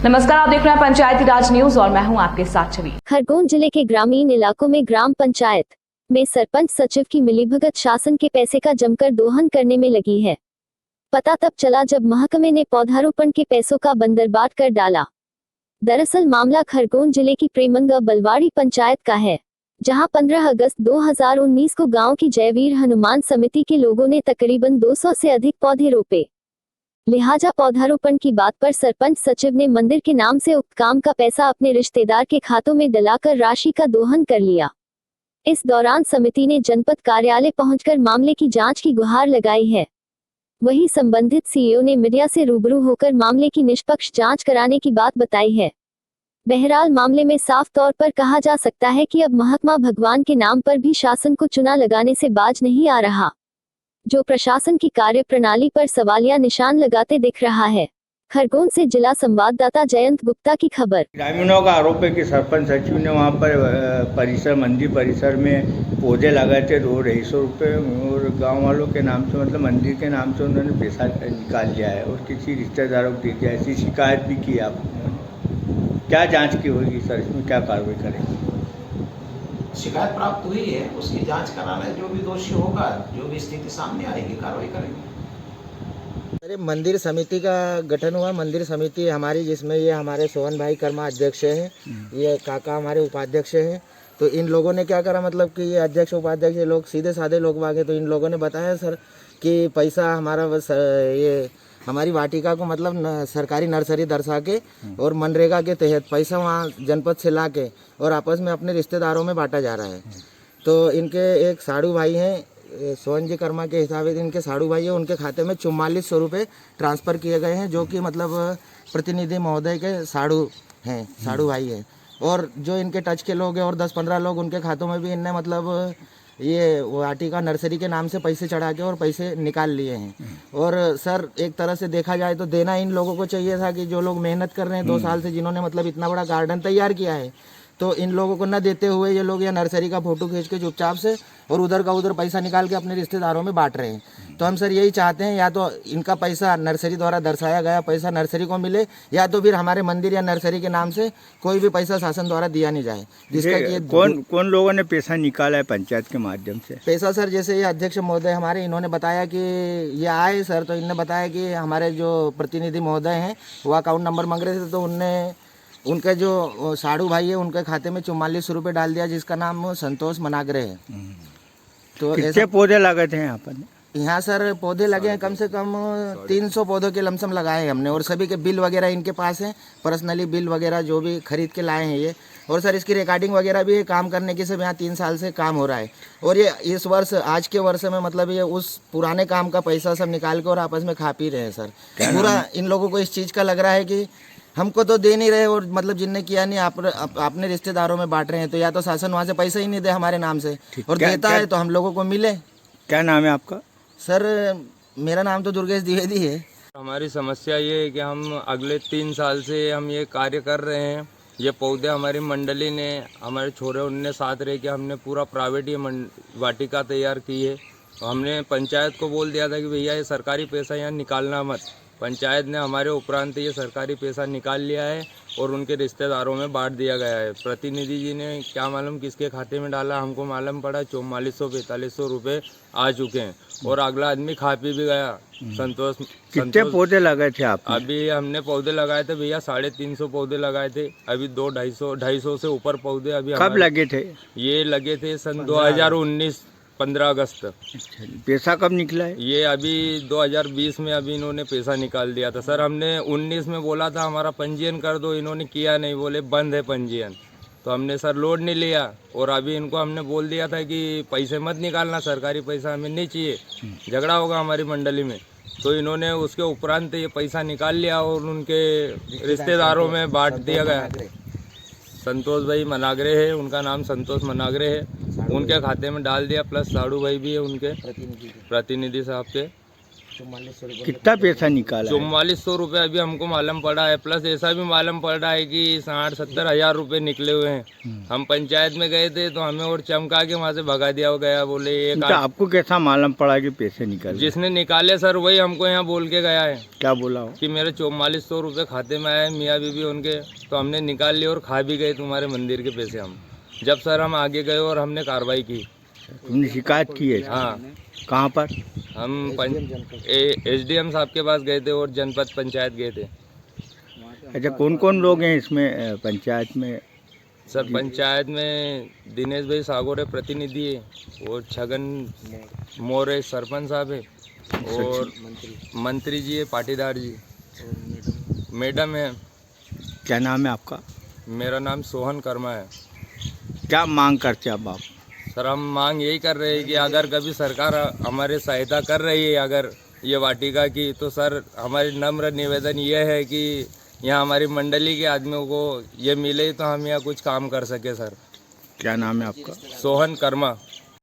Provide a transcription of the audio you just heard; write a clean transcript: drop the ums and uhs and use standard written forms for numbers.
नमस्कार, आप देख रहे हैं पंचायती राज न्यूज और मैं हूं आपके साथ छवि। खरगोन जिले के ग्रामीण इलाकों में ग्राम पंचायत में सरपंच सचिव की मिलीभगत शासन के पैसे का जमकर दोहन करने में लगी है। पता तब चला जब महकमे ने पौधारोपण के पैसों का बंदरबाट कर डाला। दरअसल मामला खरगोन जिले की प्रेमंगा बलवाड़ी पंचायत का है, जहां 15 अगस्त 2019 को गांव की जयवीर हनुमान समिति के लोगों ने तकरीबन 200 से अधिक पौधे रोपे। लिहाजा पौधारोपण की बात पर सरपंच सचिव ने मंदिर के नाम से उक्त काम का पैसा अपने रिश्तेदार के खातों में डलाकर राशि का दोहन कर लिया। इस दौरान समिति ने जनपद कार्यालय पहुंचकर मामले की जांच की गुहार लगाई है। वहीं संबंधित सीईओ ने मीडिया से रूबरू होकर मामले की निष्पक्ष जांच कराने की बात बताई है। बहरहाल मामले में साफ तौर पर कहा जा सकता है कि अब महकमा भगवान के नाम पर भी शासन को चुना लगाने से बाज नहीं आ रहा, जो प्रशासन की कार्य प्रणाली पर सवालिया निशान लगाते दिख रहा है। खरगोन से जिला संवाददाता जयंत गुप्ता की खबर। ग्रामीणों का आरोप है कि सरपंच सचिव ने वहाँ पर मंदिर परिसर में पौधे लगाए थे 200-250 रुपये और गांव वालों के नाम से, मतलब मंदिर के नाम से उन्होंने पैसा निकाल लिया है और किसी रिश्तेदारों को दे दिया। ऐसी शिकायत भी की आपने, क्या जाँच की होगी सर, इसमें क्या कार्रवाई करेंगे? शिकायत प्राप्त हुई है, उसकी जांच कराना है। जो भी दोषी होगा, जो भी स्थिति सामने आएगी, कार्रवाई करेंगे। अरे मंदिर समिति का गठन हुआ, मंदिर समिति हमारी, जिसमें ये हमारे सोहन भाई कर्मा अध्यक्ष हैं, ये काका हमारे उपाध्यक्ष हैं। तो इन लोगों ने क्या करा, मतलब कि ये अध्यक्ष उपाध्यक्ष ये लोग सीधे साधे लोग बागे। तो इन लोगों ने बताया सर कि पैसा हमारा बस ये हमारी वाटिका को मतलब सरकारी नर्सरी दर्शा के और मनरेगा के तहत पैसा वहाँ जनपद से ला के और आपस में अपने रिश्तेदारों में बांटा जा रहा है। तो इनके एक साड़ू भाई हैं, सोहन जी कर्मा के हिसाब से इनके साड़ू भाई है, उनके खाते में 4400 रुपये ट्रांसफ़र किए गए हैं, जो कि मतलब प्रतिनिधि महोदय के साड़ू हैं, साड़ू भाई हैं। और जो इनके टच के लोग हैं और 10-15 लोग, उनके खातों में भी इनने मतलब ये वाटिका नर्सरी के नाम से पैसे चढ़ा के और पैसे निकाल लिए हैं। और सर एक तरह से देखा जाए तो देना इन लोगों को चाहिए था कि जो लोग मेहनत कर रहे हैं 2 साल से, जिन्होंने मतलब इतना बड़ा गार्डन तैयार किया है, तो इन लोगों को न देते हुए ये लोग या नर्सरी का फोटो खींच के चुपचाप से और उधर का उधर पैसा निकाल के अपने रिश्तेदारों में बांट रहे हैं। तो हम सर यही चाहते हैं, या तो इनका पैसा नर्सरी द्वारा दर्शाया गया पैसा नर्सरी को मिले, या तो फिर हमारे मंदिर या नर्सरी के नाम से कोई भी पैसा शासन द्वारा दिया नहीं जाए। जिसका कि कौन लोगों ने पैसा निकाला है पंचायत के माध्यम से? पैसा सर जैसे ये अध्यक्ष महोदय हमारे, इन्होंने बताया कि ये आए सर, तो इन्होंने बताया कि हमारे जो प्रतिनिधि महोदय हैं वो अकाउंट नंबर मांग रहे थे, तो उनने उनके जो साड़ू भाई है उनके खाते में 4400 रुपये डाल दिया, जिसका नाम संतोष मनागरे है। तो कितने पौधे लगे थे यहाँ पर? यहाँ सर पौधे लगे हैं कम से कम 300 पौधों के लमसम लगाए हैं हमने, और सभी के बिल वगैरह इनके पास हैं, पर्सनली बिल वगैरह जो भी खरीद के लाए हैं ये। और सर इसकी रिकॉर्डिंग वगैरह भी है, काम करने की सब यहाँ 3 साल से काम हो रहा है। और ये इस वर्ष आज के वर्ष में मतलब ये उस पुराने काम का पैसा सब निकाल के और आपस में खा पी रहे हैं सर। पूरा इन लोगों को इस चीज़ का लग रहा है कि हमको तो दे नहीं रहे, और मतलब जिनने किया नहीं अपने रिश्तेदारों में बांट रहे हैं। तो या तो शासन वहाँ से पैसा ही नहीं दे हमारे नाम से, और देता है तो हम लोगों को मिले। क्या नाम है आपका? सर मेरा नाम तो दुर्गेश द्विवेदी है। हमारी समस्या ये है कि हम अगले 3 साल से हम ये कार्य कर रहे हैं। ये पौधे हमारी मंडली ने, हमारे छोरे उनने साथ रह के हमने पूरा प्राइवेट ये वाटिका तैयार की है। हमने पंचायत को बोल दिया था कि भैया ये सरकारी पैसा यहाँ निकालना मत। पंचायत ने हमारे उपरांत ये सरकारी पैसा निकाल लिया है और उनके रिश्तेदारों में बांट दिया गया है। प्रतिनिधि जी ने क्या मालूम किसके खाते में डाला, हमको मालूम पड़ा 4400-4500 रुपये आ चुके हैं, और अगला आदमी खा पी भी गया। संतोष। कितने पौधे लगाए थे आप? अभी हमने पौधे लगाए थे भैया 350 पौधे लगाए थे। अभी 200-250 से ऊपर पौधे अभी कब लगे थे? ये लगे थे सन 2019 15 अगस्त। पैसा कब निकला है? ये अभी 2020 में अभी इन्होंने पैसा निकाल दिया था सर। हमने 19 में बोला था हमारा पंजीयन कर दो, इन्होंने किया नहीं, बोले बंद है पंजीयन। तो हमने सर लोड नहीं लिया, और अभी इनको हमने बोल दिया था कि पैसे मत निकालना, सरकारी पैसा हमें नहीं चाहिए, झगड़ा होगा हमारी मंडली में। तो इन्होंने उसके उपरांत ये पैसा निकाल लिया और उनके रिश्तेदारों में बांट दिया गया। संतोष भाई मनागरे है, उनका नाम संतोष मनागरे है, उनके खाते में डाल दिया, प्लस साड़ू भाई भी है उनके प्रतिनिधि साहब के। कितना पैसा निकाला है? 4400 रुपये अभी हमको मालूम पड़ा है, प्लस ऐसा भी मालूम पड़ रहा है कि 60-70 हज़ार रुपये निकले हुए हैं। हम पंचायत में गए थे तो हमें और चमका के वहाँ से भगा दिया गया। बोले एक तो आपको कैसा मालूम पड़ा कि पैसे निकाले? जिसने निकाले सर वही हमको यहाँ बोल के गया है क्या बोला हो? कि मेरे 4400 रुपये खाते में आए मियाँ बीबी उनके, तो हमने निकाल लिए और खा भी गए तुम्हारे मंदिर के पैसे हम। जब सर हम आगे गए और हमने कार्रवाई की। तुमने शिकायत की है? हाँ, कहाँ पर? हम SDM साहब के पास गए थे और जनपद पंचायत गए थे। अच्छा, कौन कौन लोग हैं इसमें पंचायत में? सर पंचायत में दिनेश भाई सागोरे प्रतिनिधि है और छगन मोरे सरपंच साहब है और मंत्री जी है, पाटीदार जी, मैडम है। क्या नाम है आपका? मेरा नाम सोहन कर्मा है। क्या मांग करते अब आप? सर हम मांग यही कर रहे हैं कि अगर कभी सरकार हमारे सहायता कर रही है अगर ये वाटिका की, तो सर हमारी नम्र निवेदन ये है कि यहाँ हमारी मंडली के आदमियों को ये मिले तो हम यहाँ कुछ काम कर सके सर। क्या नाम है आपका? सोहन कर्मा।